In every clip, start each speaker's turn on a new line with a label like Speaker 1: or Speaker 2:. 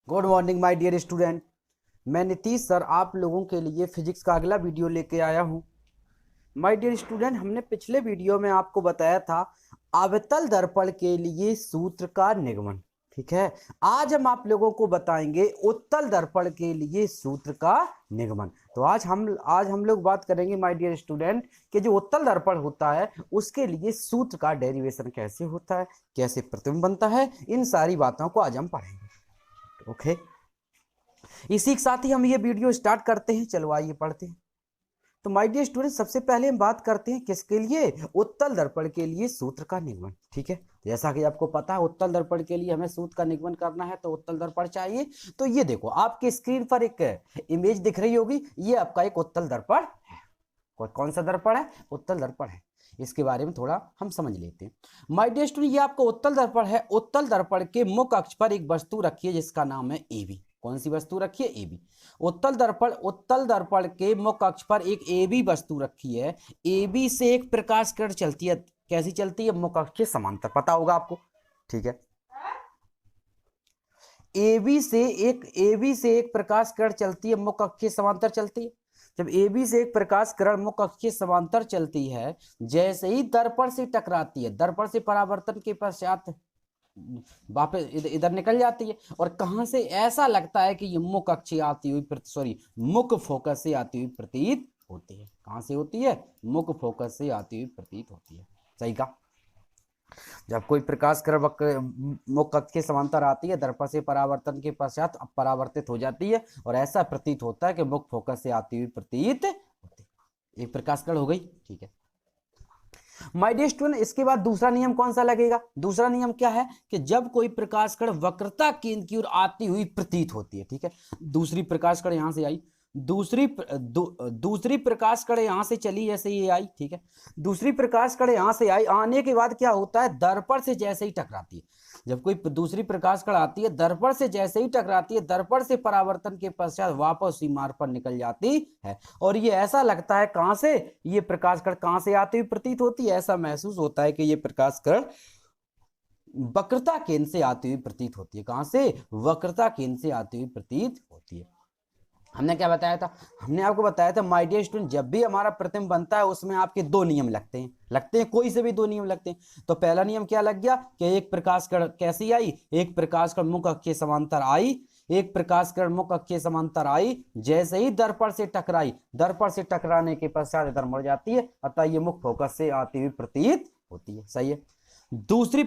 Speaker 1: Good morning my dear student. मैं Nitish sir आप लोगों के लिए फिजिक्स का अगला वीडियो लेके आया हूँ। माय डियर स्टूडेंट, हमने पिछले वीडियो में आपको बताया था अवतल दर्पण के लिए सूत्र का निगमन। ठीक है, आज हम आप लोगों को बताएंगे उत्तल दर्पण के लिए सूत्र का निगमन। तो आज हम लोग बात करेंगे माय डियर स्टूडेंट कि जो उत्तल दर्पण होता है उसके लिए सूत्र का डेरिवेशन कैसे होता है, कैसे प्रतिबिंब बनता है, इन सारी बातों को आज हम पढ़ेंगे। ओके, इसी के साथ ही हम ये वीडियो स्टार्ट करते हैं। चलो आइए पढ़ते हैं। तो माय डियर स्टूडेंट, सबसे पहले हम बात करते हैं किसके लिए, उत्तल दर्पण के लिए सूत्र का निगमन। ठीक है, जैसा कि आपको पता है उत्तल दर्पण के लिए हमें सूत्र का निगमन करना है तो उत्तल दर्पण चाहिए। तो ये देखो आपके स्क्रीन पर एक इमेज दिख रही होगी, ये आपका एक उत्तल दर्पण है। कौन सा दर्पण है? उत्तल दर्पण है। इसके बारे में थोड़ा हम समझ लेते हैं। माय डियर स्टूडेंट, ये आपका उत्तल दर्पण है। उत्तल दर्पण के मुख्य अक्ष पर एक वस्तु रखी है जिसका नाम है एबी। कौन सी वस्तु रखी है? एबी। उत्तल दर्पण के मुख्य अक्ष पर एक एबी वस्तु रखी है। एबी से एक प्रकाश किरण चलती है। कैसी चलती है? मुख्य अक्ष के समांतर, पता होगा आपको। ठीक है, एबी से एक प्रकाश किरण चलती है, मुख्य अक्ष के समांतर चलती है। जब एबी से एक प्रकाश किरण मुख्य अक्ष के समांतर चलती है, जैसे ही दर्पण से टकराती है, दर्पण से परावर्तन के पश्चात वापस इधर निकल जाती है। और कहां से? ऐसा लगता है कि ये मुख्य अक्ष से आती हुई मुख्य फोकस से आती हुई प्रतीत होती है। कहां से होती है? मुख्य फोकस से आती हुई प्रतीत होती है। सही कहा। जब कोई प्रकाश किरण मुख्य अक्ष के समांतर आती है, दर्पण से परावर्तन के पश्चात अपरावर्तित हो जाती है और ऐसा प्रतीत होता है कि मुख्य फोकस से आती हुई प्रतीत होती है। एक प्रकाश किरण हो गई। ठीक है माय डियर स्टूडेंट, इसके बाद दूसरा नियम कौन सा लगेगा? दूसरा नियम क्या है कि जब कोई प्रकाश किरण वक्रता केंद्र की ओर आती हुई प्रतीत होती है। ठीक है, दूसरी प्रकाश किरण यहां से आई, दूसरी प्रकाश कण यहां से चली, जैसे ये आई। ठीक है, दूसरी प्रकाश कण यहां से आई, आने के बाद क्या होता है? दर्पण से जैसे ही टकराती है, जब कोई दूसरी प्रकाश कण आती है, दर्पण से जैसे ही टकराती है, दर्पण से परावर्तन के पश्चात वापस उसी मार्ग पर निकल जाती है। और ये ऐसा लगता है, कहां से? ये प्रकाश कण कहां से आती हुई प्रतीत होती है? ऐसा महसूस होता है कि ये प्रकाश कण वक्रता केंद्र से आती हुई प्रतीत होती है। कहां से? वक्रता केंद्र से आती हुई प्रतीत होती है। हमने क्या बताया था? हमने आपको बताया था माय डियर स्टूडेंट, जब भी हमारा प्रतिबिंब बनता है उसमें आपके दो नियम लगते हैं, कोई से भी दो नियम लगते हैं। तो पहला नियम क्या लग गया कि एक प्रकाश किरण कैसी आई? एक प्रकाश किरण मुख्य अक्ष के समांतर आई, एक प्रकाश किरण मुख्य अक्ष के समांतर आई, जैसे ही दर्पण से टकराई, दर्पण से टकराने के पश्चात इधर मुड़ जाती है, अतः ये मुख्य फोकस से आती हुई प्रतीत होती है। सही है। दूसरी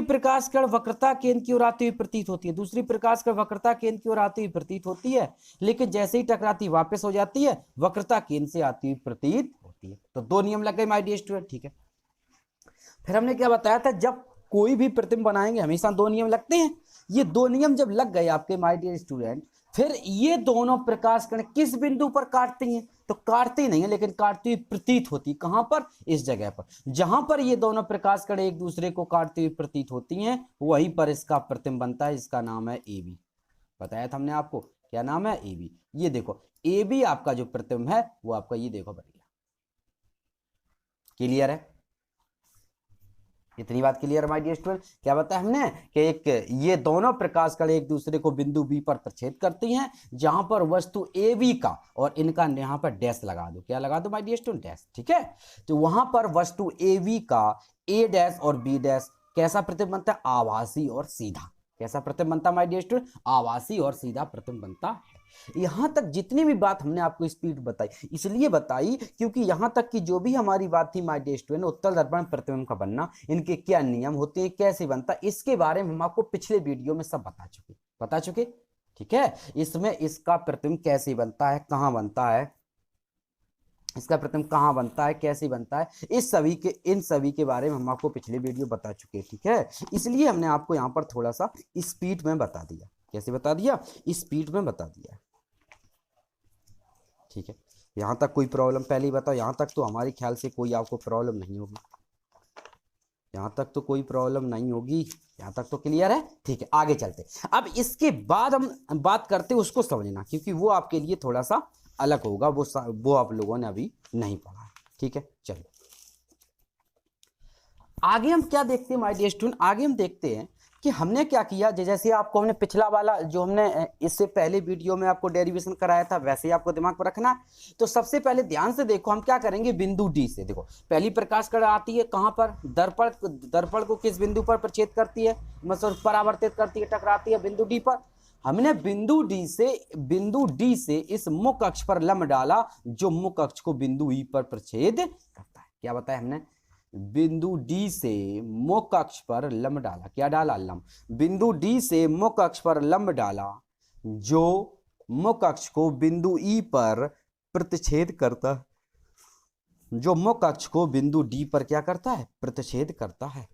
Speaker 1: प्रकाश कण वक्रता केंद्र की ओर आती हुई प्रतीत होती है। दूसरी प्रकाश कण वक्रता केंद्र की ओर आती हुई प्रतीत होती है, लेकिन जैसे ही टकराती वापस हो जाती है, वक्रता केंद्र से आती हुई प्रतीत होती है। तो दो नियम लग गए माय डियर स्टूडेंट। ठीक है, फिर हमने क्या बताया था? जब कोई भी प्रतिबिंब बनाएंगे हमेशा दो नियम लगते हैं। ये दो नियम जब लग गए आपके माय डियर स्टूडेंट, फिर ये दोनों प्रकाश कण किस बिंदु पर काटती हैं? तो काटती नहीं है, लेकिन काटती हुई प्रतीत होती। कहां पर? इस जगह पर, जहां पर ये दोनों प्रकाश कण एक दूसरे को काटती हुई प्रतीत होती हैं, वहीं पर इसका प्रतिबिंब बनता है। इसका नाम है एबी। बताया था हमने आपको, क्या नाम है? एबी। ये देखो एबी आपका जो प्रतिबिंब है वो आपका ये देखो बन गया। क्लियर है? इतनी बात क्लियर माय डियर स्टूडेंट। क्या बताया हमने कि एक ये दोनों प्रकाश कण एक दूसरे को बिंदु बी पर प्रच्छेद करती हैं, जहां पर वस्तु ए बी का, और इनका यहां पर डैश लगा दो। क्या लगा दो माय डियर स्टूडेंट? डैश। ठीक है, तो वहां पर वस्तु ए बी का ए डैश और बी डैश कैसा प्रतिबिंब बनता है? आभासी और सीधा। कैसा प्रतिबिंब बनता है माय डियर स्टूडेंट? आभासी और सीधा प्रतिबिंब बनता है। यहां तक जितनी भी बात हमने आपको स्पीड बताई, इसलिए बताई क्योंकि यहां तक की जो भी हमारी बात थी माय डियर स्टूडेंट, उत्तल दर्पण प्रतिबिंब का बनना, इनके क्या नियम होते हैं, कैसे बनता है, इसके बारे में हम आपको पिछले वीडियो में सब बता चुके। ठीक है, इसमें इसका प्रतिबिंब कैसे बनता है, कहां बनता है, इसका प्रतिबिंब कहां बनता है, कैसे बनता है, इन सभी के बारे में हम आपको पिछले वीडियो बता चुके हैं। ठीक है, इसलिए हमने आपको यहां पर थोड़ा सा स्पीड में बता दिया। कैसे बता दिया? स्पीड में बता दिया। ठीक है, यहां तक कोई प्रॉब्लम? पहले ही बताओ, यहां तक तो हमारे ख्याल से कोई आपको प्रॉब्लम नहीं होगी। यहां तक तो कोई प्रॉब्लम नहीं होगी, यहां तक तो क्लियर है। ठीक है, आगे चलते। अब इसके बाद हम बात करते हैं, उसको समझना, क्योंकि वो आपके लिए थोड़ा सा अलग होगा, वो आप लोगों ने अभी नहीं पढ़ा। ठीक है, चलिए आगे हम क्या देखते हैं माय डियर स्टूडेंट? आगे हम देखते हैं कि हमने क्या किया, जैसे आपको हमने पिछला वाला जो हमने इससे पहले वीडियो में आपको डेरिवेशन कराया था वैसे ही आपको दिमाग पर रखना है। तो सबसे पहले ध्यान से देखो, हम क्या करेंगे, बिंदु डी से। देखो पहली प्रकाश कण आती है कहाँ पर, दर्पण को किस बिंदु पर प्रच्छेद करती है, मतलब परावर्तित करती है, टकराती है, बिंदु डी पर। हमने बिंदु डी से इस मुख्य अक्ष पर लंब डाला जो मुख्य अक्ष को बिंदु ई पर प्रच्छेद करता है। क्या बताया हमने, बिंदु डी से मुख्य अक्ष पर लंब डाला। क्या डाला, लंब। बिंदु डी से मुख्य अक्ष पर लंब डाला जो मुख्य अक्ष को बिंदु ई पर प्रतिच्छेद करता है, जो मुख्य अक्ष को बिंदु डी पर क्या करता है, प्रतिच्छेद करता है।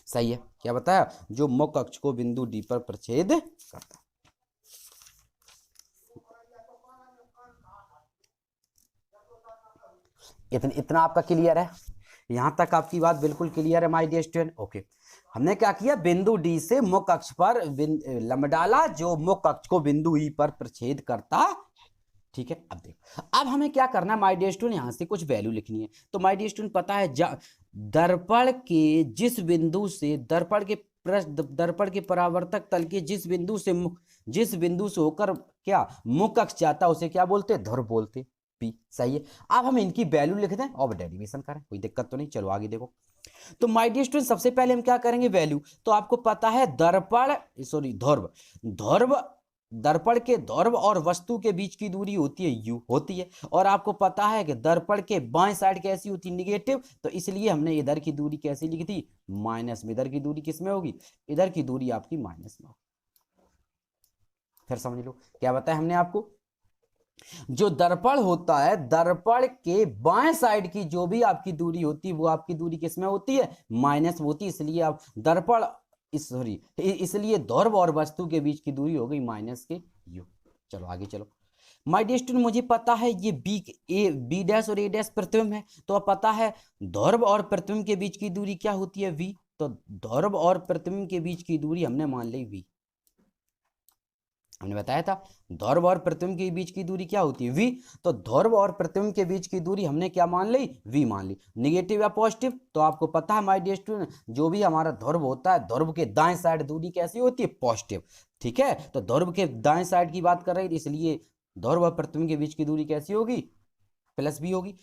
Speaker 1: सही है। क्या बताया, जो मुख्य अक्ष को बिंदु डी पर प्रतिच्छेद करता है। इतना आपका क्लियर है, यहां तक आपकी बात बिल्कुल क्लियर है माय डियर स्टूडेंट। ओके, हमने क्या किया, बिंदु डी से मुख्य अक्ष पर लंब डाला जो मुख्य अक्ष को बिंदु ई पर प्रच्छेद करता है। ठीक है, अब देखो, अब हमें क्या करना है माय डियर स्टूडेंट, यहां से कुछ वैल्यू लिखनी है। तो माय डियर स्टूडेंट पता है, दर्पण के जिस बिंदु से दर्पण के परावर्तक तल के जिस बिंदु से होकर क्या मुख्य अक्ष जाता है उसे क्या बोलते हैं, ध्रुव बोलते। पी। सही है। अब हम इनकी वैल्यू लिख दें और डेरिवेशन करें, कोई दिक्कत तो नहीं। चलो आगे देखो। तो माय डियर स्टूडेंट सबसे पहले हम क्या करेंगे, वैल्यू। तो आपको पता है दर्पण के ध्रुव और वस्तु के बीच की दूरी होती है u होती है, और आपको पता है कि दर्पण के बाएं साइड कैसी होती है, निगेटिव। तो इसलिए हमने इधर की दूरी कैसी लिखी थी, माइनस में। इधर की दूरी किस में होगी, इधर की दूरी आपकी माइनस में होगी। फिर समझ लो क्या बताया हमने आपको, जो दर्पण होता है, दर्पण के बाएं साइड की जो भी आपकी दूरी होती है वो आपकी दूरी किस में होती है, माइनस में होती है। इसलिए आप इसलिए ध्रुव और वस्तु के बीच की दूरी हो गई माइनस के u। चलो आगे चलो। माय डियर स्टूडेंट मुझे पता है ये बी डैश और ए डैश प्रतिबिंब है, तो अब पता है ध्रुव और प्रतिबिंब के बीच की दूरी क्या होती है, v। तो ध्रुव और प्रतिबिंब के बीच की दूरी हमने मान ली v। हमने बताया था ध्रुव और प्रतिबिंब के बीच की दूरी क्या होती है, v। तो ध्रुव और प्रतिबिंब के बीच की दूरी हमने क्या मान ली, v मान ली। नेगेटिव या पॉजिटिव, तो आपको पता है माय डियर स्टूडेंट, जो भी हमारा ध्रुव होता है, ध्रुव के दाएं साइड दूरी कैसी होती है, पॉजिटिव। ठीक है, तो ध्रुव के दाएं साइड की बात कर रहे हैं, इसलिए ध्रुव और प्रतिबिंब के बीच की दूरी कैसी होगी, प्लस बी होगी।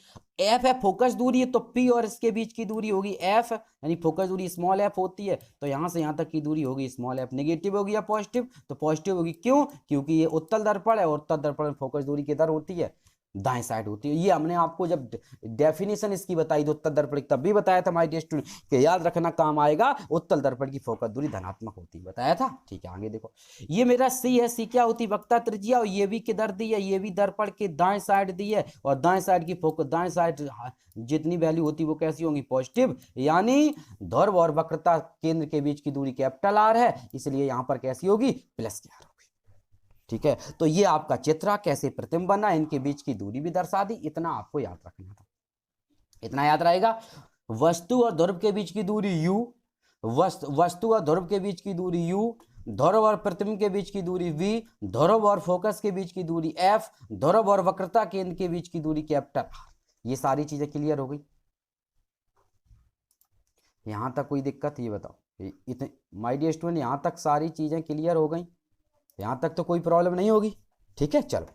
Speaker 1: एफ है फोकस दूरी है, तो पी और इसके बीच की दूरी होगी एफ, यानी फोकस दूरी स्मॉल एफ होती है, तो यहां से यहां तक की दूरी होगी स्मॉल एफ। नेगेटिव होगी या पॉजिटिव, तो पॉजिटिव होगी। क्यों, क्योंकि ये उत्तल दर्पण है, और उत्तल दर्पण में फोकस दूरी किधर होती है, दाएं साइड होती है। ये हमने आपको जब डेफिनेशन इसकी बताई थी उत्तल दर्पण की, तब भी बताया था माय डियर स्टूडेंट कि याद रखना काम आएगा, उत्तल दर्पण की फोकस दूरी धनात्मक होती है, बताया था। ठीक है, आगे देखो। ये मेरा सी है, सी क्या होती है, वक्रता त्रिज्या, और ये भी किधर दी है, ये भी दर्पण के दाएं साइड दी है, और दाएं साइड की फोकस, दाएं साइड जितनी वैल्यू होती है वो कैसी होंगी, पॉजिटिव। यानी ध्रुव और वक्रता केंद्र के बीच की दूरी कैपिटल आर है, इसलिए यहां पर कैसी होगी, प्लस की आर। ठीक है, तो ये आपका चित्र कैसे प्रतिबिंब बना, इनके बीच की दूरी भी दर्शा दी। इतना आपको याद रखना था, इतना याद रहेगा। वस्तु और ध्रुव के बीच की दूरी u, वस्तु और ध्रुव के बीच की दूरी u, ध्रुव और प्रतिबिंब के बीच की दूरी v, ध्रुव और फोकस के बीच की दूरी f, ध्रुव और वक्रता केंद्र के बीच की दूरी कैपिटल R। ये सारी चीजें क्लियर हो गई, यहां तक कोई दिक्कत, ये बताओ। इतने माय डियर स्टूडेंट, यहां तक सारी चीजें क्लियर हो गई, यहां तक तो कोई प्रॉब्लम नहीं होगी। ठीक है, चलो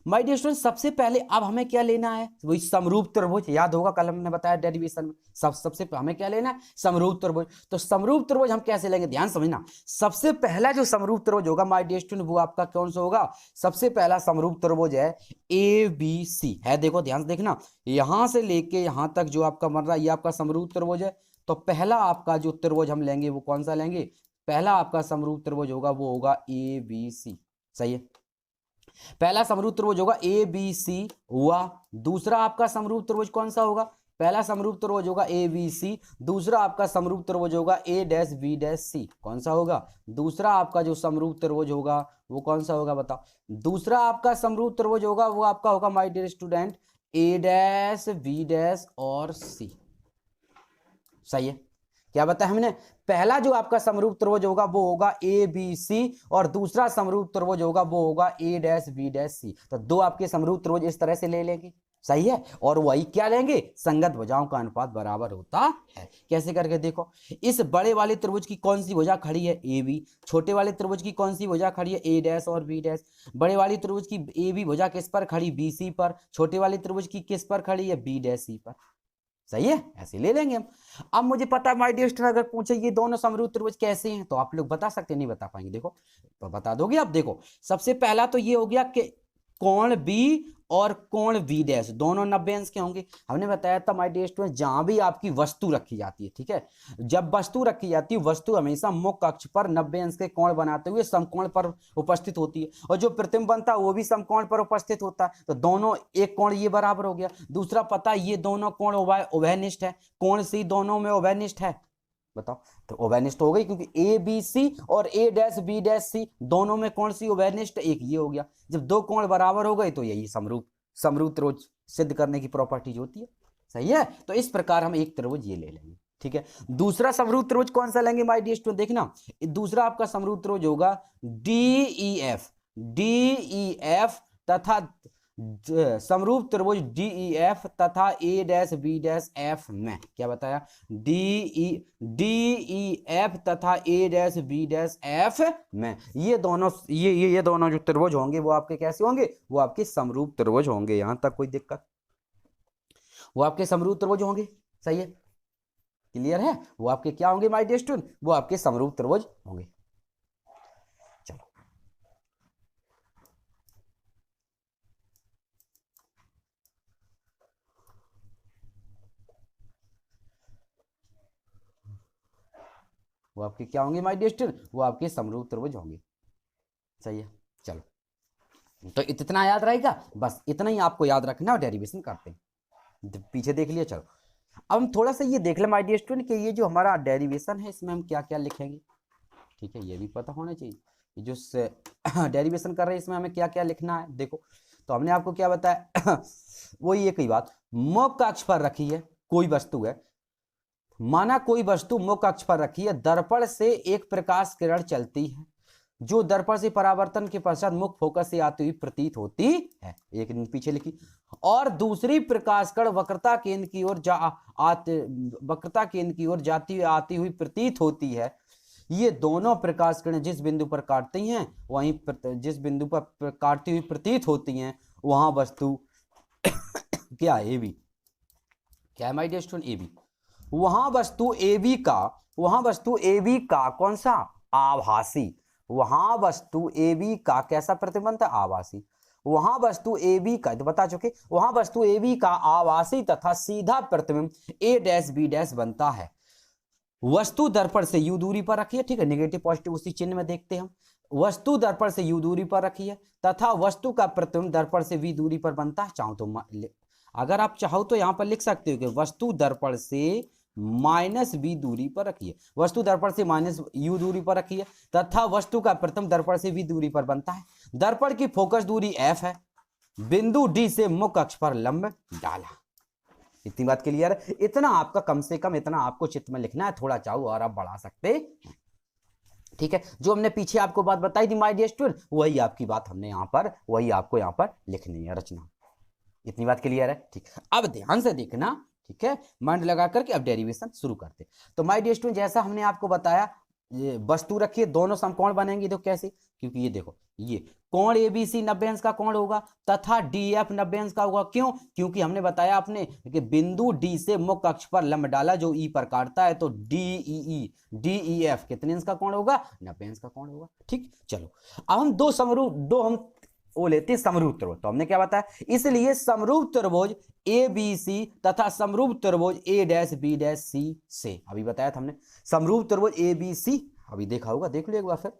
Speaker 1: माय डियर स्टूडेंट, सबसे पहले अब हमें क्या लेना है, वही समरूप त्रिभुज। याद होगा कल हमने बताया डेरिवेशन में, सबसे हमें क्या लेना है, समरूप त्रिभुज। तो समरूप त्रिभुज हम कैसे लेंगे, ध्यान समझना। सबसे पहला जो समरूप त्रिभुज होगा माय डियर स्टूडेंट, वो आपका कौन सा होगा, सबसे पहला समरूप त्रिभुज है ABC है। देखो ध्यान से देखना, यहां से लेके यहां तक जो आपका बन रहा है, ये आपका समरूप त्रिभुज है। तो पहला आपका जो त्रिभुज हम लेंगे वो कौन सा लेंगे, पहला आपका समरूप त्रिभुज होगा वो होगा ABC। सही है, पहला समरूप त्रिभुज होगा ABC हुआ। दूसरा आपका समरूप त्रिभुज कौन सा होगा, पहला समरूप त्रिभुज होगा ABC, दूसरा आपका समरूप त्रिभुज होगा A dash B dash C। कौन सा होगा, दूसरा आपका जो समरूप त्रिभुज होगा वो कौन सा होगा, बताओ। दूसरा आपका समरूप त्रिभुज होगा वो आपका होगा my dear student A dash B dash और C। सही है, क्या बताया हमने, पहला जो आपका समरूप त्रिभुज होगा वो होगा ABC, और दूसरा समरूप त्रिभुज होगा वो होगा A dash B dash C। तो दो आपके समरूप त्रिभुज इस तरह से ले लेंगे। सही है। और वही क्या लेंगे, संगत भुजाओं का अनुपात बराबर होता है। कैसे करके देखो, इस बड़े वाले त्रिभुज की कौन सी भुजा खड़ी है, ए बी। छोटे वाले त्रिभुज की कौन सी भुजा खड़ी है, ए डैश और बी डैश। बड़े वाली त्रिभुज की ए बी भुजा किस पर खड़ी, बी सी पर। छोटे वाले त्रिभुज की किस पर खड़ी है, बी डैश सी पर। सही है, ऐसे ले लेंगे हम। अब मुझे पता है माय डियर स्टूडेंट, अगर पूछे ये दोनों समरूप त्रिभुज कैसे हैं तो आप लोग बता सकते, नहीं बता पाएंगे। देखो तो बता दोगे आप। देखो सबसे पहला तो ये हो गया कि कोण बी और कोण बी डैश दोनों 90 अंश के होंगे। हमने बताया था माय डियर स्टूडेंट, जहां भी आपकी वस्तु रखी जाती है, ठीक है, जब वस्तु रखी जाती है, वस्तु हमेशा मुख्य अक्ष पर 90 अंश के कोण बनाते हुए समकोण पर उपस्थित होती है, और जो प्रतिबिंब बनता है वो भी समकोण पर उपस्थित होता है। तो दोनों, एक कोण ये बराबर हो गया। दूसरा पता, ये दोनों कोण उभयनिष्ठ है, कोण सी दोनों में उभयनिष्ठ है। बताओ, तो उभयनिष्ठ हो गई, क्योंकि ए बी सी और ए डैश बी डैश सी दोनों में कौन सी उभयनिष्ठ, एक ये हो गया। जब दो कोण बराबर हो गए तो यही समरूप त्रिभुज सिद्ध करने की प्रॉपर्टी होती है। सही है, तो इस प्रकार हम एक त्रिभुज ये ले लेंगे। ठीक है, दूसरा समरूप त्रिभुज कौन सा लेंगे माय डियर स्टूडेंट, देखना दूसरा आपका समरूप त्रिभुज होगा डी ई एफ तथा समरूप त्रिभुज डी ई एफ तथा ए डैश बी डैश एफ में, क्या बताया, डी ई एफ तथा ए डैश बी डैश एफ में, ये दोनों ये दोनों जो त्रिभुज होंगे वो आपके कैसे होंगे, वो आपके समरूप त्रिभुज होंगे। यहां तक कोई दिक्कत, वो आपके समरूप त्रिभुज होंगे। सही है, क्लियर है, वो आपके क्या होंगे माय डियर स्टूडेंट, वो आपके समरूप त्रिभुज होंगे। चलो वो आपके क्या होंगे माय डियर स्टूडेंट, वो आपके समरूप त्रिभुज होंगे। सही है, चलो तो इतना याद रहेगा, बस इतना ही आपको याद रखना और डेरिवेशन करते हैं। पीछे देख लिया। चलो अब हम थोड़ा सा ये देख लें माय डियर स्टूडेंट कि ये जो हमारा डेरिवेशन है इसमें हम क्या क्या लिखेंगे। ठीक है, ये भी पता होना चाहिए, ये जो डेरिवेशन कर रहे हैं इसमें हमें क्या क्या लिखना है। देखो तो हमने आपको क्या बताया वही एक ही बात, मुख्य अक्ष पर रखी है कोई वस्तु है, माना कोई वस्तु मुख्य अक्ष पर रखी है, दर्पण से एक प्रकाश किरण चलती है जो दर्पण से परावर्तन के पश्चात मुख्य फोकस से आती हुई प्रतीत होती है, एक पीछे लिखी, और दूसरी प्रकाश कण वक्रता केंद्र की ओर जाती हुई आती हुई प्रतीत होती है। ये दोनों प्रकाश किरण जिस बिंदु पर काटती हैं वहीं जिस बिंदु पर काटती हुई प्रतीत होती हैं वहां वस्तु क्या है, ए बी, क्या है my dear student, A B, वहां वस्तु ए बी का कौन सा, आभासी, वहां वस्तु ए बी का कैसा प्रतिबिंब था, आभासी, वहां वस्तु ए बी का तो बता चुके, वहां वस्तु ए बी का आभासी तथा सीधा प्रतिबिंब ए डैश बी डैश बनता है। वस्तु दर्पण से यू दूरी पर रखी है, ठीक है, नेगेटिव पॉजिटिव उसी चिन्ह में देखते हैं हम। वस्तु दर्पण से यू दूरी पर रखी है तथा वस्तु का प्रतिबिंब दर्पण से वी दूरी पर बनता है। चाहो तो अगर आप चाहो तो यहां पर लिख सकते हो कि वस्तु दर्पण से माइनस बी दूरी पर रखी है, वस्तु दर्पण से माइनस यू दूरी पर रखी है तथा वस्तु का प्रतिबिंब दर्पण से वी दूरी पर बनता है। दर्पण की फोकस दूरी एफ है, बिंदु डी से मुख्य अक्ष पर लंब डाला। इतनी बात क्लियर है, इतना आपका कम से कम इतना आपको चित्र में लिखना है, थोड़ा चाहो और आप बढ़ा सकते हैं। ठीक है, जो हमने पीछे आपको बात बताई थी माय डियर स्टूडेंट, वही आपकी बात हमने यहाँ पर, वही आपको यहाँ पर लिखनी है, रचना। इतनी बात क्लियर है, ठीक, अब ध्यान से देखना, ठीक है, माइंड लगा करके अब डेरिवेशन शुरू करते। तो माय डियर स्टूडेंट जैसा हमने आपको बताया, ये वस्तु रखिए, दोनों समकोण बनेंगे, तो कैसे, क्योंकि ये देखो ये कोण एबीसी 90 अंश का कोण होगा तथा डीएफ 90 अंश का होगा। क्यों, क्योंकि हमने बताया आपने कि बिंदु डी से मुख्य अक्ष पर लंब डाला जो ई पर काटता है, तो डीईएफ कितने अंश का कोण होगा, 90 अंश का कोण होगा। ठीक, चलो अब हम हम वो लेते हैं समरूप त्रिभुज। तो हमने क्या बताया, इसलिए समरूप त्रिभुज ए बी सी तथा समरूप त्रिभुज ए डैश बी डैश सी से, अभी बताया था हमने, समरूप त्रिभुज ए बी सी, अभी देखा होगा, देख लो एक बार फिर।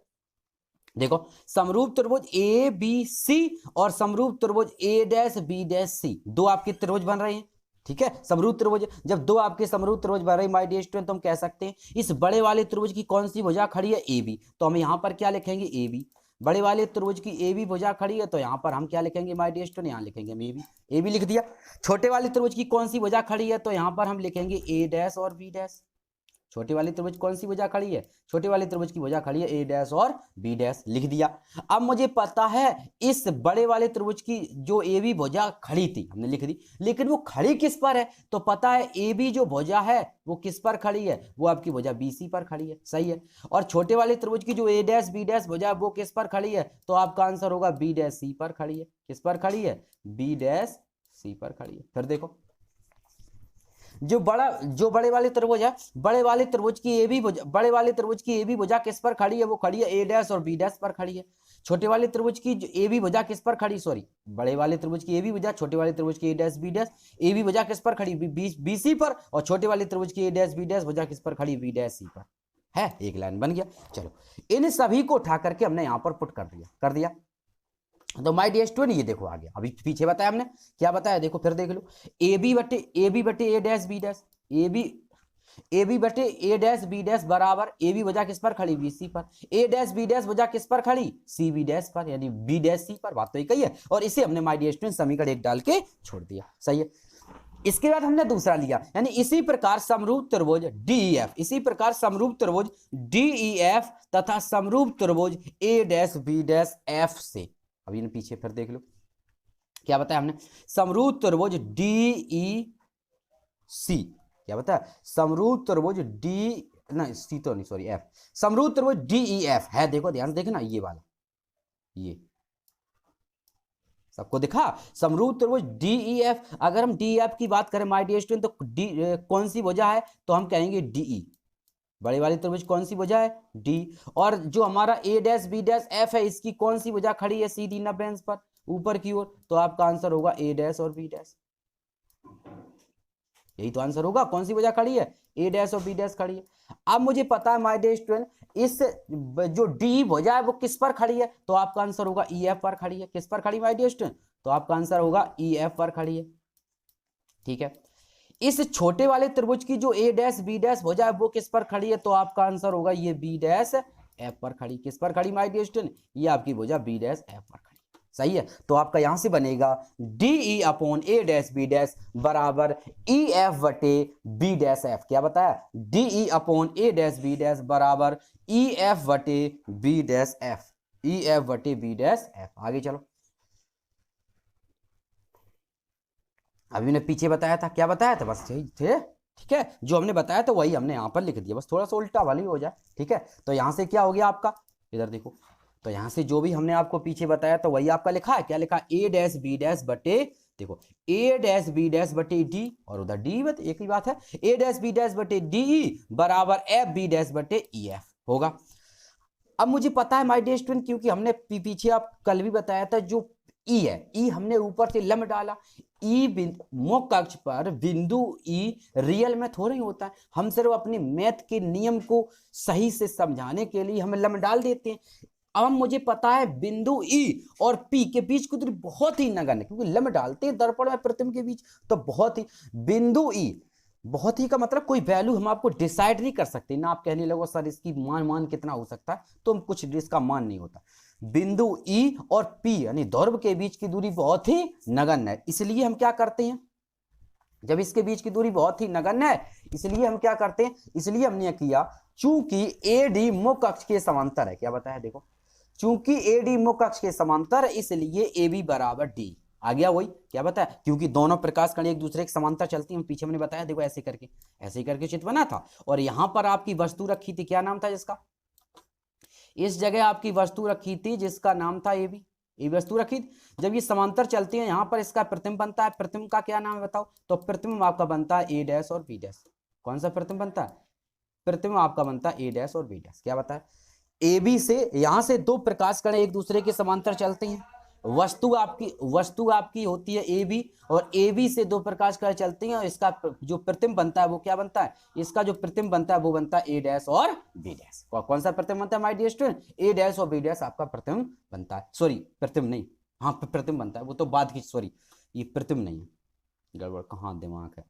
Speaker 1: देखो समरूप त्रिभुज ए बी सी और समरूप त्रिभुज ए डैश बी डैश सी, दो आपके त्रिभुज बन रहे हैं। ठीक है, समरूप त्रिभुज, जब दो आपके समरूप त्रिभुज बन रहे हैं माय डियर स्टूडेंट, तो हम कह सकते हैं इस बड़े वाले त्रिभुज की कौन सी भुजा खड़ी है, ए बी, तो हम यहाँ पर क्या लिखेंगे, ए बी। बड़े वाले त्रिभुज की ए बी भुजा खड़ी है तो यहाँ पर हम क्या लिखेंगे माय डियर स्टूडेंट, यहाँ लिखेंगे हम ए बी लिख दिया। छोटे वाले त्रिभुज की कौन सी भुजा खड़ी है, तो यहाँ पर हम लिखेंगे ए डैश और बी डैश। छोटी वाली त्रिभुज कौन सी भुजा खड़ी है, छोटी वाली त्रिभुज की भुजा खड़ी है ए डैश और बी डैश, लिख दिया। अब मुझे पता है इस बड़े वाले त्रिभुज की जो ए बी भुजा खड़ी थी, हमने लिख दी, लेकिन वो खड़ी किस पर है, तो पता है ए बी जो भुजा है वो किस पर खड़ी है, वो आपकी भुजा बी सी पर खड़ी है, सही है। और छोटे वाले त्रिभुज की जो ए डैश बी डैश भुजा है वो किस पर खड़ी है, तो आपका आंसर होगा बी डैश सी पर खड़ी है। किस पर खड़ी है, बी डैश सी पर खड़ी है। फिर देखो जो बड़े वाले त्रिभुज है, बड़े वाले त्रिभुज की ए बी भुजा किस पर खड़ी है, वो खड़ी है ए डैश और बी डैश पर खड़ी है। छोटे वाले त्रिभुज की ए बी भुजा किस पर खड़ी, सॉरी बड़े वाले त्रिभुज की ए बी भुजा, छोटे वाले त्रिभुज की A dash B dash, A B भुजा किस पर खड़ी, बी सी पर, और छोटे वाले त्रिभुज की ए डैश बी डैश भुजा किस पर खड़ी, बी डैश सी पर है। एक लाइन बन गया। चलो इन सभी को उठा करके हमने यहां पर पुट कर दिया। तो माय डियर स्टूडेंट ये देखो आ गया, अभी पीछे बताया हमने, क्या बताया देखो फिर देख लो, ए बी बटे A dash B dash, A B बटे ए डैश बी डैश बराबर ए बी वजह किस पर खड़ी, बी सी पर, ए डैश बी डैश वजह किस पर खड़ी, सी बी डैश पर, यानी बी डैश सी पर। बात तो एक ही है, और इसे हमने माय डियर स्टूडेंट समीकरण एक डाल के छोड़ दिया, सही है। इसके बाद हमने दूसरा लिया, यानी इसी प्रकार समरूप त्रिभुज डीईएफ, इसी प्रकार समरूप त्रिभुज डीईएफ तथा समरूप त्रिभुज ए डैश बी डैश एफ से, अभी इन पीछे फिर देख लो क्या बताया हमने, समरूप त्रिभुज डीई सी, क्या बताया, समरूप त्रिभुज डी ना सी तो नहीं सॉरी एफ, समरूप त्रिभुज डीईएफ है। देखो ध्यान से देखना, ये वाला, ये सबको दिखा, समरूप त्रिभुज डीईएफ। अगर हम डीईएफ की बात करें माय डियर स्टूडेंट, तो डी कौन सी भुजा है, तो हम कहेंगे डीई, बड़े वाली त्रिभुज कौन सी भुजा है, डी। और जो हमारा ए डैश बी डैश एफ है, इसकी कौन सी भुजा खड़ी है, सीधी 90 अंश पर ऊपर की ओर, तो आपका आंसर होगा ए डैश और बी डैश। यही तो आंसर होगा, कौन सी भुजा खड़ी है, ए डैश और बी डैश खड़ी है। अब मुझे पता है माय डियर स्टूडेंट, इस जो डी भुजा है वो किस पर खड़ी है, तो आपका आंसर होगा ई एफ पर खड़ी है। किस पर खड़ी माय डियर स्टूडेंट, तो आपका आंसर होगा ई एफ पर खड़ी है, ठीक है। इस छोटे वाले त्रिभुज की जो ए डैश बी डैश भुजा है वो किस पर खड़ी है, तो आपका आंसर होगा ये बी डैश एफ पर खड़ी। किस पर खड़ी माय डियर स्टूडेंट, ये आपकी भुजा बी डैश एफ पर खड़ी, सही है। तो आपका यहां से बनेगा DE upon A dash B dash बराबर ई एफ बटे बी डैश एफ। क्या बताया, DE upon A dash B dash बराबर ई एफ बटे B dash F, E F बटे बी डैश एफ। आगे चलो, अभी मैंने पीछे बताया था, क्या बताया था, बस यही थे, ठीक है। जो हमने बताया था वही हमने यहाँ पर लिख दिया, बस थोड़ा सा उल्टा वाली हो जाए, ठीक है। तो यहाँ से क्या हो गया आपका, इधर देखो, तो यहाँ से जो भी हमने आपको पीछे बताया तो वही आपका लिखा है। क्या लिखा, ए डैश बी डैश बटे, देखो ए डैश बी डैश बटे डी, और उधर डी, एक ही बात है, ए डैश बी डैश बटे डी बराबर एफ बी डैश बटे ई एफ होगा। अब मुझे पता है माय डियर स्टूडेंट, क्योंकि हमने पीछे आप कल भी बताया था, जो ई है, ई हमने ऊपर से लम डाला, ई मुख्य अक्ष पर बिंदु ई रियल में थोड़ा ही होता है, हम सिर्फ अपने मैथ के नियम को सही से समझाने के लिए हमें लम डाल देते हैं। अब मुझे पता है बिंदु ई और पी के बीच की दूरी बहुत ही नगण्य है, क्योंकि लम डालते हैं दर्पण में प्रतिबिंब के बीच, तो बहुत ही, बिंदु ई बहुत ही का मतलब कोई वैल्यू हम आपको डिसाइड नहीं कर सकते ना, आप कहने लगो सर इसकी मान कितना हो सकता है, तो हम कुछ इसका मान नहीं होता। बिंदु ई और पी यानी ध्रुव के बीच की दूरी बहुत ही नगण्य है, इसलिए हम क्या करते हैं, जब इसके बीच की दूरी बहुत ही नगण्य है, इसलिए हम क्या करते हैं, इसलिए हमने किया, चूंकि ए डी मुख्य अक्ष के समांतर है। क्या बताया, देखो चूंकि ए डी मुख्य अक्ष के समांतर, इसलिए ए बी बराबर डी आ गया। वही क्या बताया, क्योंकि दोनों प्रकाश कण एक दूसरे के समांतर चलती हैं, पीछे मैंने बताया, देखो ऐसे करके चित्र बना था, और यहां पर आपकी वस्तु रखी थी, क्या नाम था जिसका, इस जगह आपकी वस्तु रखी थी जिसका नाम था ए बी, ये वस्तु रखी थी। जब ये समांतर चलती है, यहाँ पर इसका प्रतिबिंब बनता है, प्रतिबिंब का क्या नाम है बताओ, तो प्रतिबिंब आपका बनता है ए डैश और बी डैश। कौन सा प्रतिबिंब बनता है, प्रतिबिंब आपका बनता है ए डैश और बी डैश। क्या बताया, ए बी से, यहां से दो प्रकाश कण एक दूसरे के समांतर चलते हैं, वस्तु आपकी होती है ए बी, और ए बी से दो प्रकाश कण चलती हैं, और इसका जो प्रतिबिंब बनता है वो क्या बनता है, इसका जो प्रतिबिंब बनता है वो बनता है ए डैश और बी डैश। कौन सा प्रतिबिंब बनता है my dear student, A dash और बी डैश आपका प्रतिबिंब बनता है, सॉरी प्रतिबिंब नहीं, हाँ प्रतिबिंब बनता है, वो तो बाद की, सॉरी ये प्रतिबिंब नहीं है, गड़बड़ कहाँ दिमाग है,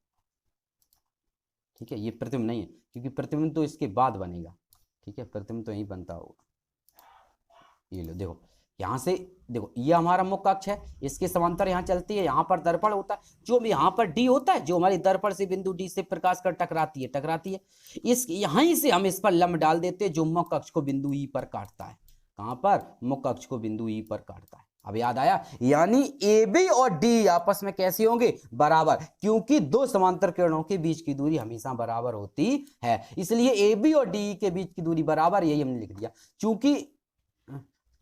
Speaker 1: ठीक है, ये प्रतिबिंब नहीं है, क्योंकि प्रतिबिंब तो इसके बाद बनेगा, ठीक है, प्रतिबिंब तो यही बनता होगा। ये लो देखो, यहाँ से देखो ये हमारा मुख्य अक्ष है, इसके समांतर यहाँ चलती है, यहाँ पर दर्पण होता है, जो यहाँ पर डी होता है, जो हमारी दर्पण से बिंदु डी से प्रकाश कर टकराती है, इस यहीं से हम इस पर लंब डाल देते हैं जो मुख्य अक्ष को बिंदु ई पर काटता है। कहाँ पर? मुख्य अक्ष को बिंदु ई पर काटता है। अब याद आया, यानी ए बी और डी आपस में कैसे होंगे? बराबर, क्योंकि दो समांतर किरणों के बीच की दूरी हमेशा बराबर होती है, इसलिए ए बी और डी के बीच की दूरी बराबर, यही हमने लिख दिया।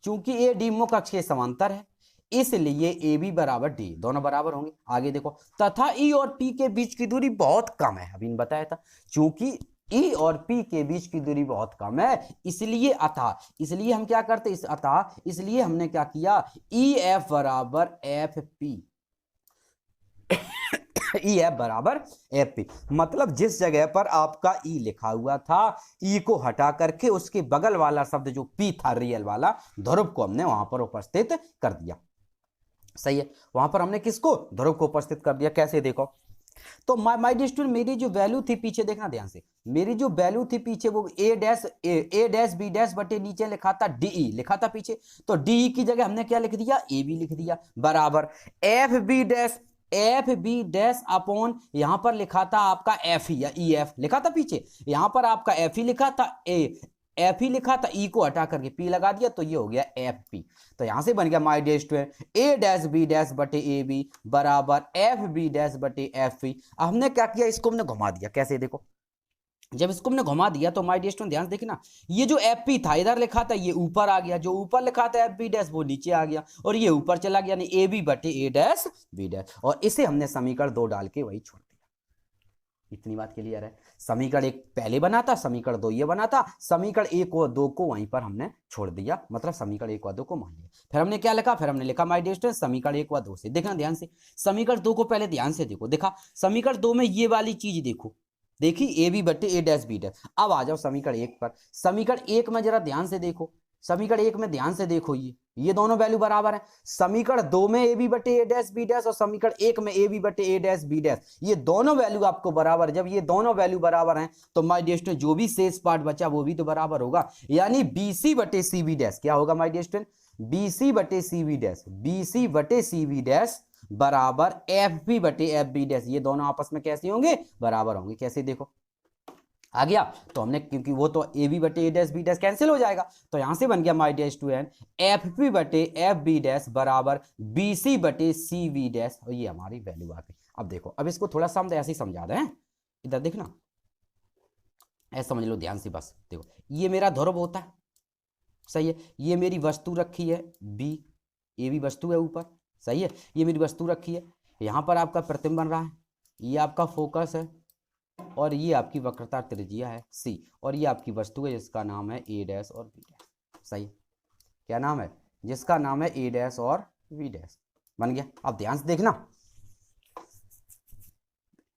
Speaker 1: चूंकि ए डी मुख्य अक्ष के समांतर है, इसलिए ए बी बराबर डी, दोनों बराबर होंगे। आगे देखो, तथा ई और पी के बीच की दूरी बहुत कम है, अभी बताया था, चूंकि ई और पी के बीच की दूरी बहुत कम है, इसलिए इसलिए हम क्या करते, इसलिए हमने क्या किया, ई एफ बराबर एफ पी ई एफ बराबर एफ पी, मतलब जिस जगह पर आपका ई लिखा हुआ था, ई को हटा करके उसके बगल वाला शब्द जो पी था रियल वाला, ध्रुव को हमने वहां पर उपस्थित कर दिया। सही है, वहां पर हमने किसको? ध्रुव को उपस्थित कर दिया। कैसे? देखो तो माय डियर स्टूडेंट, मेरी जो वैल्यू थी पीछे, देखना ध्यान से, मेरी जो वैल्यू थी पीछे वो ए डैश बी डैश बटे नीचे लिखा था डीई लिखा था पीछे, तो डीई की जगह हमने क्या लिख दिया? ए बी लिख दिया, बराबर एफ बी डैश अपॉन यहां पर लिखा था आपका एफ ही या ई एफ लिखा था पीछे, यहां पर आपका एफ ही लिखा था, एफ ही लिखा था, ई को हटा करके पी लगा दिया, तो ये हो गया एफ पी। तो यहां से बन गया my dear student A dash B dash बटे ए बी बराबर एफ बी डैश बटे एफ पी। अब हमने क्या किया, इसको हमने घुमा दिया। कैसे? देखो, जब इसको हमने घुमा दिया तो माय डियर स्टूडेंट ध्यान से देखना, ये जो एफ पी था इधर लिखा था, ये ऊपर आ गया, जो ऊपर लिखा था एफ बी डैश वो नीचे आ गया, और ये ऊपर चला गया, यानी ए बी बटे ए डैश बी डैश, और इसे हमने समीकरण 2 डाल के वही छोड़ दिया। इतनी बात क्लियर है। समीकरण 1 पहले बना था, समीकरण 2 ये बना था, समीकरण 1 और 2 को वहीं पर हमने छोड़ दिया, मतलब समीकरण 1 और 2 को मान लिया। फिर हमने क्या लिखा? फिर हमने लिखा माय डियर स्टूडेंट समीकरण 1 और 2 से, देखना ध्यान से, समीकरण 2 को पहले ध्यान से देखो, देखा समीकरण 2 में ये वाली चीज देखो, देखी ए बी बटे ए डैश बी डैश। अब आ जाओ समीकरण 1 पर, समीकरण 1 में जरा ध्यान से देखो, समीकरण 1 में ध्यान से देखो, ये दोनों वैल्यू बराबर है। समीकरण 2 में ए बी बटे ए डैश बी डैश और समीकरण 1 में ए बी बटे ए डैश बी डैश, ये दोनों वैल्यू आपको बराबर, जब ये दोनों वैल्यू बराबर हैं तो माय डियर स्टूडेंट जो भी शेष पार्ट बचा वो भी तो बराबर होगा, यानी बीसी बटे सी बी डैश क्या होगा माय डियर स्टूडेंट? बीसी बटे सी बी डैश, बीसी बटे सी बी डैश बराबर एफ बी बटे एफ बी डैश, ये दोनों आपस में कैसे होंगे? बराबर होंगे। कैसे? देखो आ गया, तो हमने, क्योंकि वो तो ए बी बटे A dash B dash cancel हो जाएगा, तो यहां से बन गया my dear student F P बटे एफ बी डैश बराबर बी सी बटे सी वी डैश, और ये हमारी वैल्यू आ गई। अब देखो, अब इसको थोड़ा सा हम ऐसे ही समझा दें, इधर देखना, ऐसा समझ लो ध्यान से, बस देखो, ये मेरा ध्रुव होता है, सही है, ये मेरी वस्तु रखी है बी, ये भी वस्तु है ऊपर, सही है, ये मेरी वस्तु रखी है, यहाँ पर आपका प्रतिबिंब बन रहा है, ये आपका फोकस है, और ये आपकी वक्रता त्रिज्या है सी, और ये आपकी वस्तु है जिसका नाम है ए डैश और बी डैश। सही, क्या नाम है? जिसका नाम है ए डैश और बी डैश। बन गया। अब ध्यान से देखना,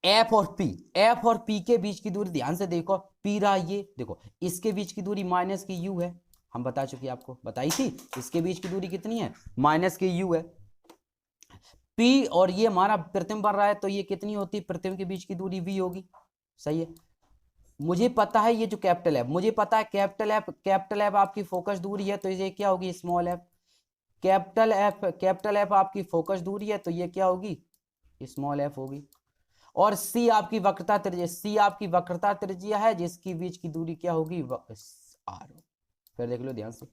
Speaker 1: एफ और पी के बीच की दूरी ध्यान से देखो, पी रहा ये देखो, इसके बीच की दूरी माइनस की यू है, हम बता चुके, आपको बताई थी, इसके बीच की दूरी कितनी है? माइनस की यू है। पी और ये हमारा प्रतिबिंब बन रहा है, तो ये कितनी होती है? प्रतिबिंब के बीच की दूरी वी होगी। सही है, मुझे पता है ये जो कैपिटल एफ, मुझे पता है कैपिटल एफ आपकी फोकस दूरी है, तो ये क्या होगी? Small F. कैपिटल एफ आपकी फोकस दूरी है, तो ये क्या होगी? स्मॉल एफ होगी। और सी आपकी वक्रता त्रिज्या है, जिसकी बीच की दूरी क्या होगी? आर। फिर देख लो ध्यान से,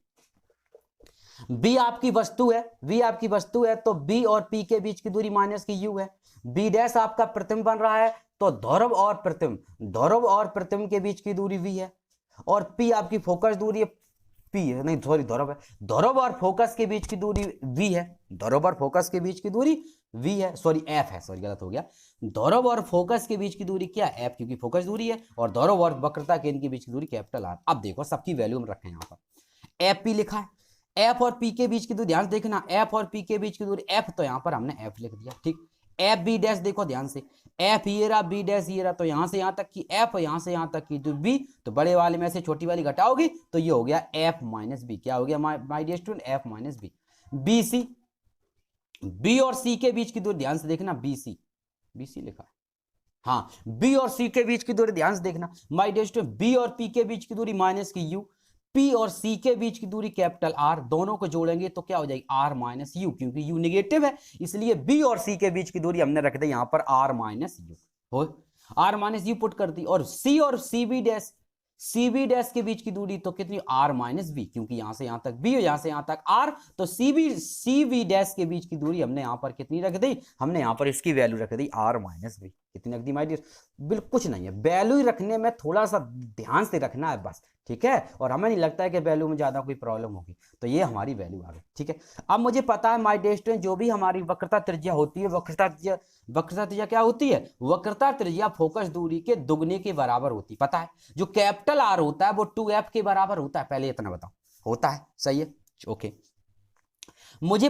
Speaker 1: बी आपकी वस्तु है, तो बी और पी के बीच की दूरी माइनस की यू है। बी डैश आपका प्रतिबिंब बन रहा है, तो ध्रुव और प्रतिबिंब के बीच की दूरी वी है, और पी आपकी फोकस दूरी है, ध्रुव और फोकस के बीच की दूरी वी है, सॉरी एफ है, सॉरी गलत हो गया, ध्रुव और फोकस के बीच की दूरी क्या है? एफ, क्योंकि फोकस दूरी है, और ध्रुव और वक्रता के इनके बीच की दूरी कैपिटल आर। अब देखो सबकी वैल्यू हम रखे हैं यहाँ पर, एफ पी लिखा है, एफ और पी के बीच की दूरी ध्यान से देखना, एफ और पी के बीच की दूरी एफ, तो यहाँ पर हमने एफ लिख दिया, ठीक। एफ बी डैश देखो ध्यान से, एफ ये रहा, बी डैश ये रहा, तो यहां से यहां तक की एफ, यहां से यहां तक की जो बी, तो बड़े वाले में से छोटी वाली घटाओगी तो ये हो गया एफ माइनस बी। क्या हो गया my dear student? F minus B. B C, B और सी के बीच की दूरी ध्यान से देखना, बी सी लिखा है, हाँ, बी और सी के बीच की दूरी ध्यान से देखना माय डियर स्टूडेंट, बी और पी के बीच की दूरी माइनस की यू, P और C के बीच की दूरी कैपिटल R, दोनों को जोड़ेंगे तो क्या हो जाएगी R माइनस यू, क्योंकि U नेगेटिव है, इसलिए B और C के बीच की दूरी हमने रख दी यहां पर R माइनस यू, हो R माइनस यू पुट कर दी। और C और CB डैश के बीच की दूरी तो कितनी R माइनस बी, क्योंकि यहां से यहां तक B और यहां से यहां तक R, तो CB डैश के बीच की दूरी हमने यहां पर कितनी रख दी, हमने यहां पर इसकी वैल्यू रख दी R माइनस बी। कितनी रख दी माय डियर? बिल्कुल कुछ नहीं है, वैल्यू ही रखने में थोड़ा सा ध्यान से रखना है बस, ठीक है। और हमें नहीं लगता है कि वैल्यू में ज्यादा कोई प्रॉब्लम होगी, तो ये हमारी वैल्यू आ गई, ठीक है। अब मुझे पता है माय डियर स्टूडेंट, जो भी हमारी वक्रता त्रिज्या होती है, वक्रता त्रिज्या क्या होती है? वक्रता त्रिज्या फोकस दूरी के दुगने के बराबर होती है, पता है। जो कैपिटल आर होता है वो 2f के बराबर होता है, पहले इतना बताओ, होता है, सही है, ओके। मुझे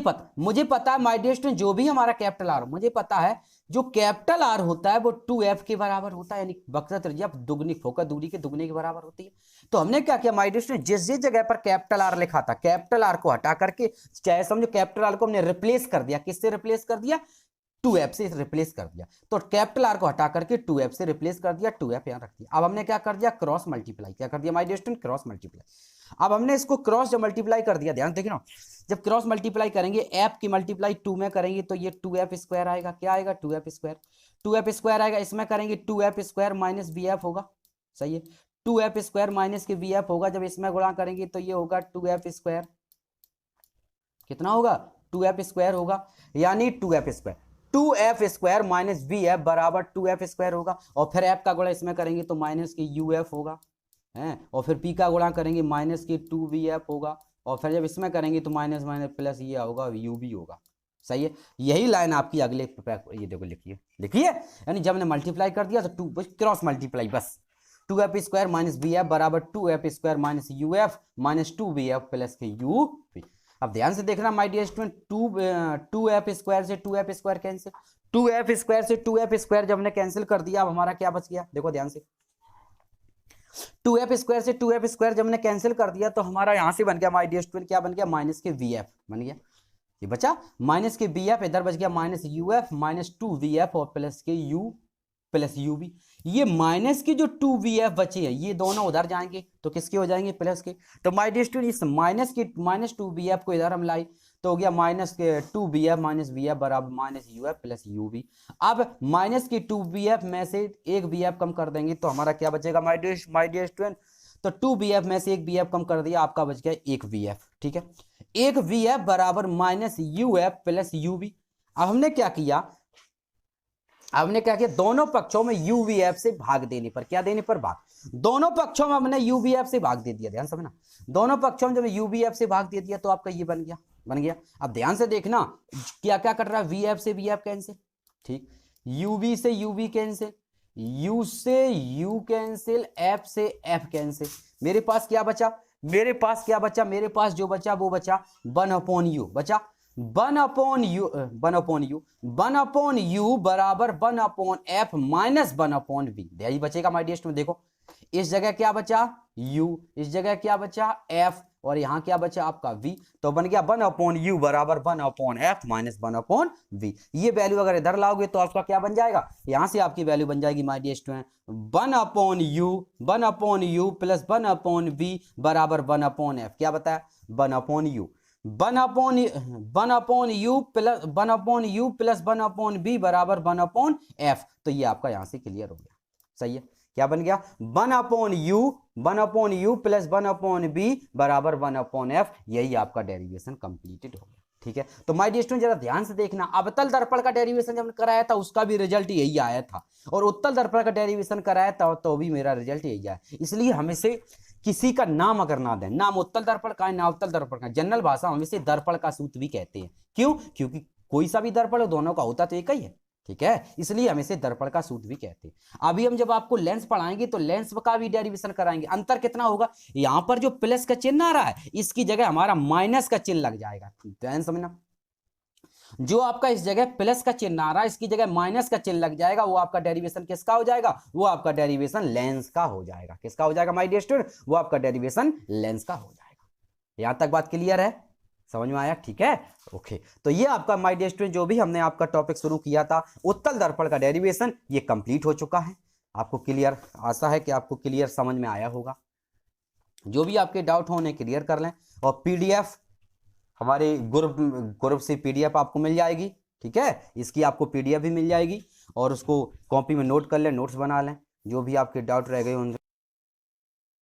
Speaker 1: पता है माय डियर स्टूडेंट, जो भी हमारा कैपिटल आर, मुझे पता है जो कैपिटल आर होता है वो 2f के बराबर होता है, यानी वक्रता त्रिज्या दुगनी फोकस दूरी के दुगने के बराबर होती है। तो हमने क्या किया माय डियर स्टूडेंट, जिस जगह पर कैपिटल आर लिखा था, कैपिटल आर को हटा करके, चाहे समझो कैपिटल आर को हमने रिप्लेस कर दिया, किससे रिप्लेस कर दिया? 2f से रिप्लेस कर दिया। तो कैपिटल आर को हटा करके 2f से रिप्लेस कर दिया, 2f यहां रख दिया। अब हमने क्या कर दिया? क्रॉस मल्टीप्लाई, क्या कर दिया my dear student? Cross multiply. अब हमने इसको क्रॉस जब मल्टीप्लाई कर दिया, ध्यान देखना, जब क्रॉस मल्टीप्लाई करेंगे, f की मल्टीप्लाई 2 में करेंगे तो ये 2f स्क्वायर आएगा, क्या आएगा? 2f स्क्वायर, 2f स्क्वायर आएगा। इसमें करेंगे 2f स्क्वायर माइनस bf होगा, सही है, 2f स्क्वायर माइनस के bf होगा। जब इसमें गुणा करेंगे तो ये होगा 2f स्क्वायर, कितना होगा? 2f स्क्वायर होगा, यानी 2f square, 2f square minus bf बराबर 2f स्क्वायर होगा। और फिर f का गुणा इसमें करेंगे तो माइनस के uf होगा, है, और फिर p का गुणा करेंगे माइनस के 2bf होगा, और फिर जब इसमें करेंगे तो माइनस माइनस प्लस ये होगा ub होगा, सही है। यही लाइन आपकी अगले, ये देखो लिखिए, यानी जब हमने मल्टीप्लाई कर दिया तो 2 क्रॉस मल्टीप्लाई, बस 2f स्क्वायर माइनस bf बराबर 2f square minus uf minus 2bf plus के ub। अब ध्यान से देखना my dear student, 2f square से 2f square cancel, 2f square से 2f स्क्वायर जब हमने कैंसिल कर दिया, अब हमारा क्या बच गया? देखो ध्यान से, 2f स्क्वायर से 2f स्क्वायर जब हमने कैंसिल कर दिया तो हमारा यहां से बन गया माय डियर स्टूडेंट, क्या बन गया? माइनस के vf बन गया, ये बचा माइनस के bf, इधर बच गया माइनस uf माइनस 2vf और प्लस के u प्लस ub। ये माइनस के जो 2vf बचे हैं ये दोनों उधर जाएंगे तो किसके हो जाएंगे? प्लस के। तो माय डियर स्टूडेंट, इस माइनस 2vf को इधर हम लाई तो हो गया माइनस के 2vf माइनस vf बराबर माइनस uf प्लस ub। अब माइनस के 2vf में से एक vf कम कर देंगे तो हमारा क्या बचेगा माय डियर स्टूडेंट? तो 2vf में से एक vf कम कर दिया, आपका बच गया एक vf, ठीक है। एक vf बराबर माइनस uf प्लस ub। अब हमने क्या किया? दोनों पक्षों में uvf से भाग देने पर, क्या देने पर? भाग, दोनों पक्षों में हमने uvf से भाग दे दिया, ध्यान समझना, दोनों पक्षों में जब uvf से भाग दे दिया तो आपका ये बन गया। अब ध्यान से देखना क्या क्या कट रहा है, vf से vf कैंसिल, ठीक, uv से uv कैंसिल, u से u कैंसिल, f से f कैंसिल। मेरे पास क्या बचा? मेरे पास जो बचा वो बचा 1/u, बचा 1/u बराबर 1/f माइनस 1/v, यही बचेगा माय डियर स्टूडेंट। देखो इस जगह क्या बचा? u, इस जगह क्या बचा? f, और यहाँ क्या बचा? आपका v। तो बन गया 1/u बराबर 1/f माइनस 1/v। ये वैल्यू अगर इधर लाओगे तो आपका क्या बन जाएगा? यहाँ से आपकी वैल्यू बन जाएगी my dear student 1/u plus 1/v बराबर 1/f। क्या बताया? 1/u 1/u प्लस 1/v बराबर 1/f। तो ये आपका यहां से क्लियर हो गया, सही है। क्या बन गया? 1/u प्लस 1/v बराबर 1/f। यही आपका डेरिवेशन कंप्लीटेड हो गया, ठीक है। तो माय डियर स्टूडेंट जरा ध्यान से देखना, अवतल दर्पण का डेरिवेशन जब कराया था उसका भी रिजल्ट यही आया था, और उत्तल दर्पण का डेरिवेशन कराया था तो भी मेरा रिजल्ट यही आया। इसलिए हमें किसी का नाम अगर ना दें, नाम उत्तल दर्पण का है ना अवतल दर्पण का, जनरल भाषा में इसे दर्पण का सूत्र भी कहते हैं। क्यों? क्योंकि कोई सा भी दर्पण दोनों का होता तो एक ही है, ठीक है, इसलिए हम इसे दर्पण का सूत्र भी कहते हैं। अभी हम जब आपको लेंस पढ़ाएंगे तो लेंस का भी डेरिवेशन कराएंगे। अंतर कितना होगा? यहां पर जो प्लस का चिन्ह आ रहा है इसकी जगह हमारा माइनस का चिन्ह लग जाएगा, ध्यान समझना। जो आपका इस जगह प्लस का चिन्ह आ रहा है इसकी जगह माइनस का चिन्ह लग जाएगा, वो आपका डेरिवेशन किसका हो जाएगा? वो आपका डेरिवेशन लेंस का हो जाएगा। किसका हो जाएगा माय डियर स्टूडेंट? वो आपका डेरिवेशन लेंस का हो जाएगा। यहां तक बात क्लियर है? समझ में आया? ठीक है, ओके। तो ये आपका माय डियर स्टूडेंट जो भी हमने आपका टॉपिक शुरू किया था उत्तल दर्पण का डेरिवेशन, ये कंप्लीट हो चुका है। आपको क्लियर, आशा है कि आपको क्लियर समझ में आया होगा। जो भी आपके डाउट हो उन्हें क्लियर कर लें। और पीडीएफ हमारे ग्रुप से पीडीएफ आपको मिल जाएगी, ठीक है, इसकी आपको पीडीएफ भी मिल जाएगी और उसको कॉपी में नोट कर लें, नोट्स बना लें, जो भी आपके डाउट रह गए उन